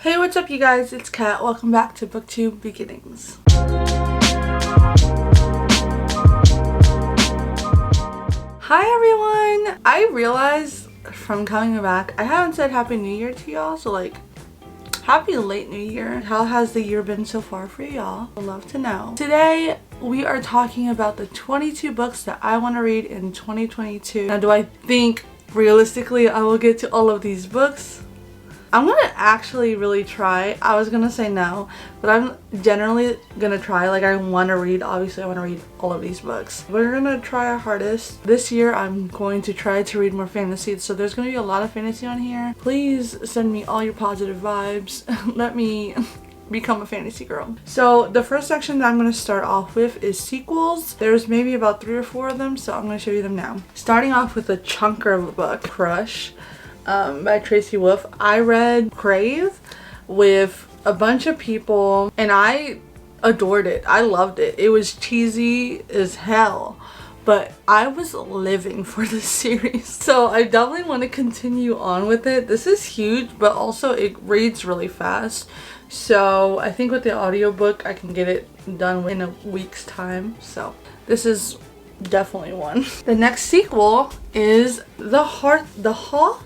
Hey, what's up you guys? It's Kat. Welcome back to BooktubeBeginnings. Hi everyone! I realized from coming back, I haven't said Happy New Year to y'all, so Happy late New Year. How has the year been so far for y'all? I'd love to know. Today, we are talking about the 22 books that I want to read in 2022. Now, do I think realistically I will get to all of these books? I'm gonna actually really try. I was gonna say no, but I'm generally gonna try. I want to read, obviously I want to read all of these books. We're gonna try our hardest. This year I'm going to try to read more fantasy, so there's gonna be a lot of fantasy on here. Please send me all your positive vibes. Let me become a fantasy girl. So the first section that I'm going to start off with is sequels. There's maybe about 3 or 4 of them, so I'm going to show you them now. Starting off with a chunker of a book, Crush. By Tracy Wolff. I read Crave with a bunch of people and I adored it. I loved it. It was cheesy as hell, but I was living for this series. So I definitely want to continue on with it. This is huge, but also it reads really fast. So I think with the audiobook I can get it done in a week's time. So this is definitely one. The next sequel is The Hawthorne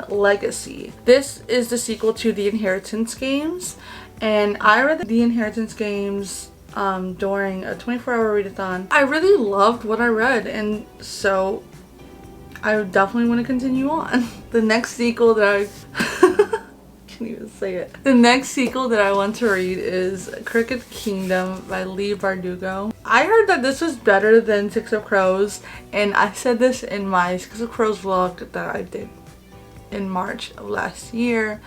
Legacy. This is the sequel to The Inheritance Games, and I read The Inheritance Games during a 24-hour readathon. I really loved what I read, and so I definitely want to continue on. The next sequel that I can't even say it. The next sequel that I want to read is Crooked Kingdom by Leigh Bardugo. I heard that this was better than Six of Crows, and I said this in my Six of Crows vlog that I did in March of last year,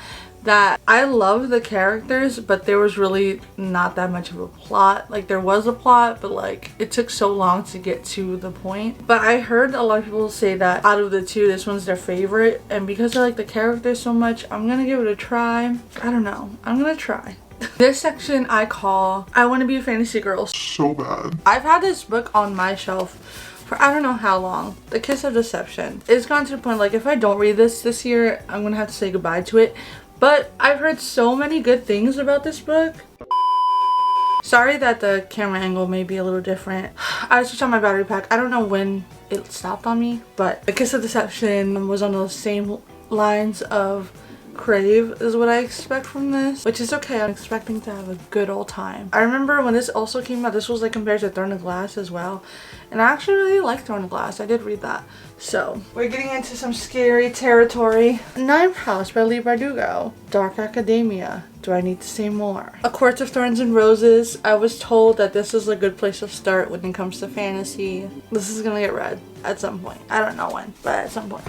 that I love the characters, but there was really not that much of a plot. There was a plot, but it took so long to get to the point. But I heard a lot of people say that out of the two, this one's their favorite, and because I like the characters so much, I'm gonna give it a try. I don't know, I'm gonna try. This section I call I Want to Be a Fantasy Girl so bad. I've had this book on my shelf for I don't know how long. The Kiss of Deception. It's gone to the point if I don't read this year, I'm gonna have to say goodbye to it. But I've heard so many good things about this book. Sorry that the camera angle may be a little different. I switched on my battery pack. I don't know when it stopped on me, but The Kiss of Deception was on those same lines of Crave is what I expect from this, which is okay. I'm expecting to have a good old time. I remember when this also came out, this was compared to Throne of Glass as well, and I actually really liked Throne of Glass. I did read that. So we're getting into some scary territory. Ninth House by Leigh Bardugo. Dark Academia. Do I need to say more? A Court of Thorns and Roses. I was told that this is a good place to start when it comes to fantasy. This is gonna get read at some point. I don't know when, but at some point.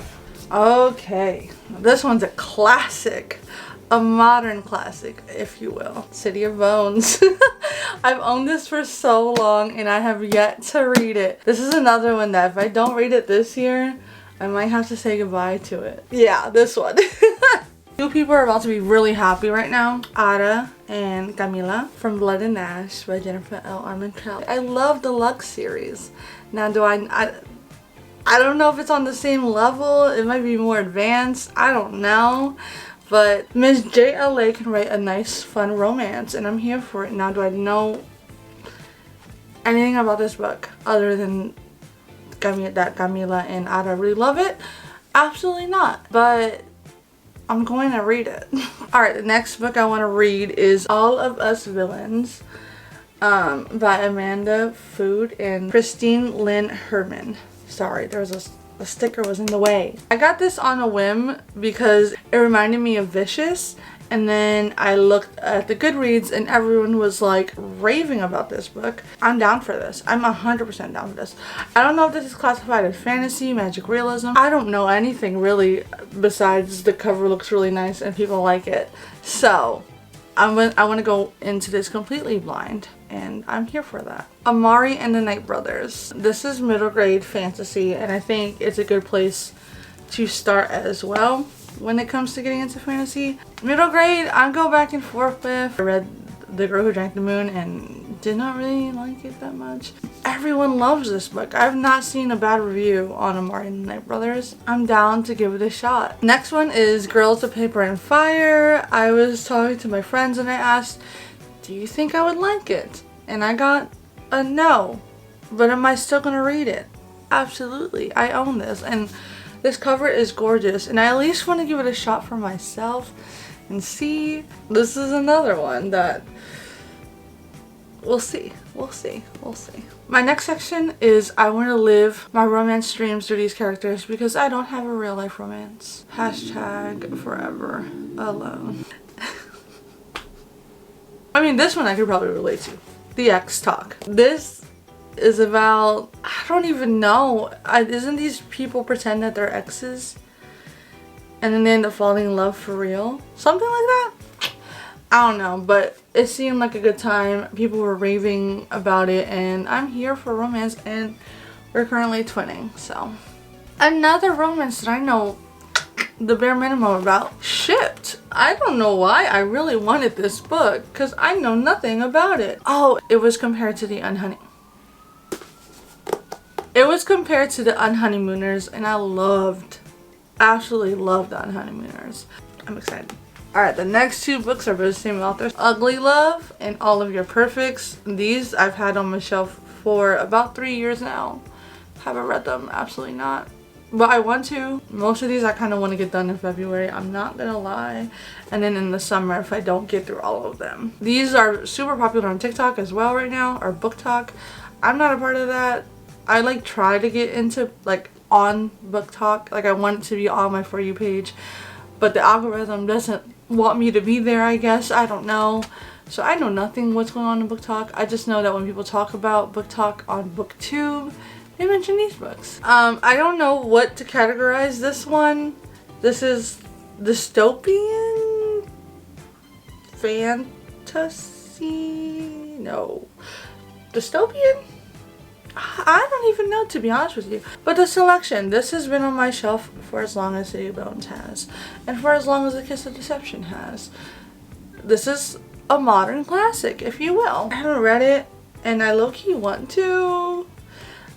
Okay, this one's a classic, a modern classic, if you will. City of Bones. I've owned this for so long and I have yet to read it. This is another one that if I don't read it this year, I might have to say goodbye to it. Yeah, this one. Two people are about to be really happy right now. Ada and Camila from Blood and Ash by Jennifer L. Armentrout. I love the Lux series. Now I don't know if it's on the same level. It might be more advanced. I don't know. But Ms. JLA can write a nice, fun romance, and I'm here for it. Now, do I know anything about this book other than that Camila and Ada really love it? Absolutely not. But I'm going to read it. Alright, the next book I want to read is All of Us Villains by Amanda Food and Christine Lynn Herman. Sorry, there was a sticker was in the way. I got this on a whim because it reminded me of Vicious, and then I looked at the Goodreads and everyone was raving about this book. I'm down for this. I'm 100% down for this. I don't know if this is classified as fantasy, magic realism. I don't know anything really besides the cover looks really nice and people like it. So I want to go into this completely blind, and I'm here for that. Amari and the Night Brothers. This is middle grade fantasy, and I think it's a good place to start as well when it comes to getting into fantasy. Middle grade, I go back and forth with. I read The Girl Who Drank the Moon and did not really like it that much. Everyone loves this book. I've not seen a bad review on JAN-uary and the Night Brothers. I'm down to give it a shot. Next one is Girls of Paper and Fire. I was talking to my friends and I asked, do you think I would like it? And I got a no. But am I still gonna read it? Absolutely. I own this. And this cover is gorgeous. And I at least want to give it a shot for myself and see. This is another one that we'll see. We'll see. We'll see. My next section is I want to live my romance dreams through these characters because I don't have a real life romance. Hashtag forever alone. I mean, this one I could probably relate to. The Ex Talk. This is about, I don't even know. Isn't these people pretend that they're exes? And then they end up falling in love for real? Something like that? I don't know, but it seemed like a good time. People were raving about it and I'm here for romance and we're currently twinning, so. Another romance that I know the bare minimum about, Shipped. I don't know why I really wanted this book because I know nothing about it. Oh, it was compared to the It was compared to the Unhoneymooners and I absolutely loved the Unhoneymooners. I'm excited. Alright, the next two books are by the same author. Ugly Love and All of Your Perfects. These I've had on my shelf for about 3 years now. Haven't read them, absolutely not. But I want to. Most of these I kind of want to get done in February, I'm not gonna lie. And then in the summer if I don't get through all of them. These are super popular on TikTok as well right now, or BookTok. I'm not a part of that. I like try to get into like on BookTok. Like I want it to be on my For You page. But the algorithm doesn't want me to be there, I guess. I don't know. So I know nothing what's going on in BookTok. I just know that when people talk about BookTok on BookTube, they mention these books. I don't know what to categorize this one. This is dystopian fantasy? No. Dystopian? I don't even know, to be honest with you. But the selection, this has been on my shelf for as long as City of Bones has. And for as long as A Kiss of Deception has. This is a modern classic, if you will. I haven't read it, and I low-key want to.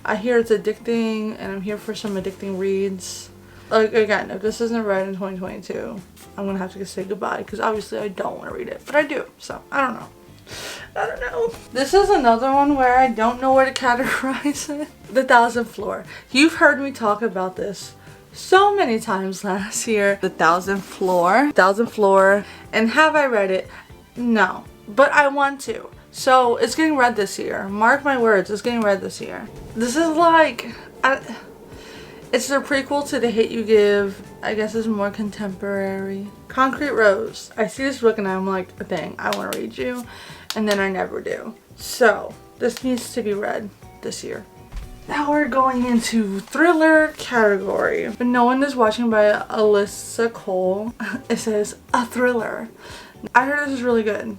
I hear it's addicting, and I'm here for some addicting reads. Like, again, if this isn't read in 2022, I'm gonna have to say goodbye, because obviously I don't want to read it. But I do, so I don't know. I don't know. This is another one where I don't know where to categorize it. The 1,000th Floor. You've heard me talk about this so many times last year. The 1,000th Floor. 1,000th Floor. And have I read it? No. But I want to. So it's getting read this year. Mark my words, it's getting read this year. This is like, it's the prequel to The Hate U Give. I guess it's more contemporary. Concrete Rose. I see this book and I'm like, dang, I want to read you. And then I never do. So this needs to be read this year. Now we're going into thriller category. But No One Is Watching by Alyssa Cole. It says a thriller. I heard this is really good.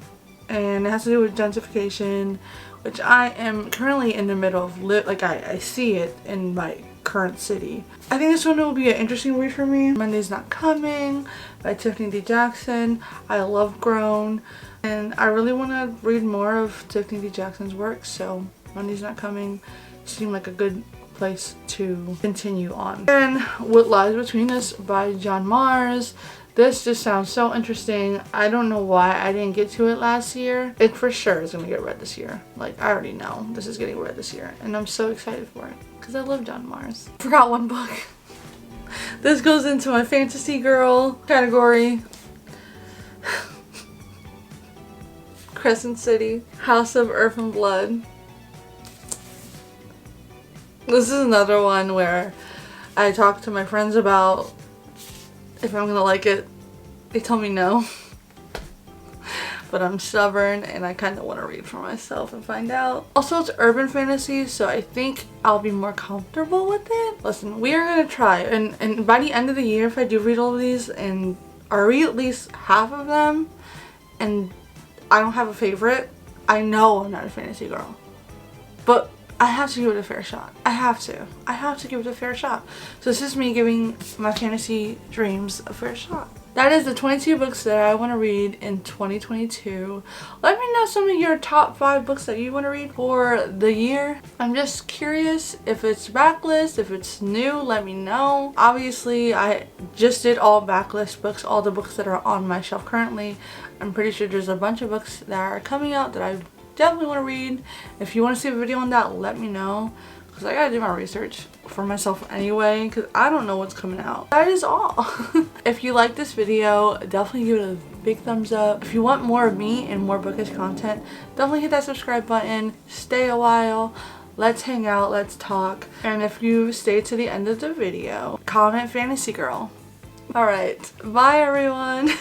And it has to do with gentrification, which I am currently in the middle of. I see it in my current city. I think this one will be an interesting read for me. Monday's Not Coming by Tiffany D. Jackson. I love Grown. And I really want to read more of Tiffany D. Jackson's work. So Monday's Not Coming seemed like a good place to continue on. And What Lies Between Us by JAN-uary. This just sounds so interesting. I don't know why I didn't get to it last year. It for sure is going to get read this year. Like, I already know this is getting read this year. And I'm so excited for it. Because I love JAN-uary. Forgot one book. This goes into my fantasy girl category. Crescent City. House of Earth and Blood. This is another one where I talked to my friends about if I'm gonna like it. They told me no. But I'm stubborn and I kind of want to read for myself and find out. Also, it's urban fantasy, so I think I'll be more comfortable with it. Listen, we are gonna try, and by the end of the year, if I do read all of these and or read at least half of them, and I don't have a favorite, I know I'm not a fantasy girl. But I have to give it a fair shot. I have to give it a fair shot. So this is me giving my fantasy dreams a fair shot. That is the 22 books that I want to read in 2022. Let me know know some of your top 5 books that you want to read for the year. I'm just curious if it's backlist, if it's new, let me know. Obviously, I just did all backlist books, all the books that are on my shelf currently. I'm pretty sure there's a bunch of books that are coming out that I definitely want to read. If you want to see a video on that, let me know, because I gotta do my research for myself anyway, because I don't know what's coming out. That is all. If you like this video, definitely give it a big thumbs up. If you want more of me and more bookish content, definitely hit that subscribe button. Stay a while. Let's hang out, let's talk. And if you stay to the end of the video, comment fantasy girl. Alright, bye everyone.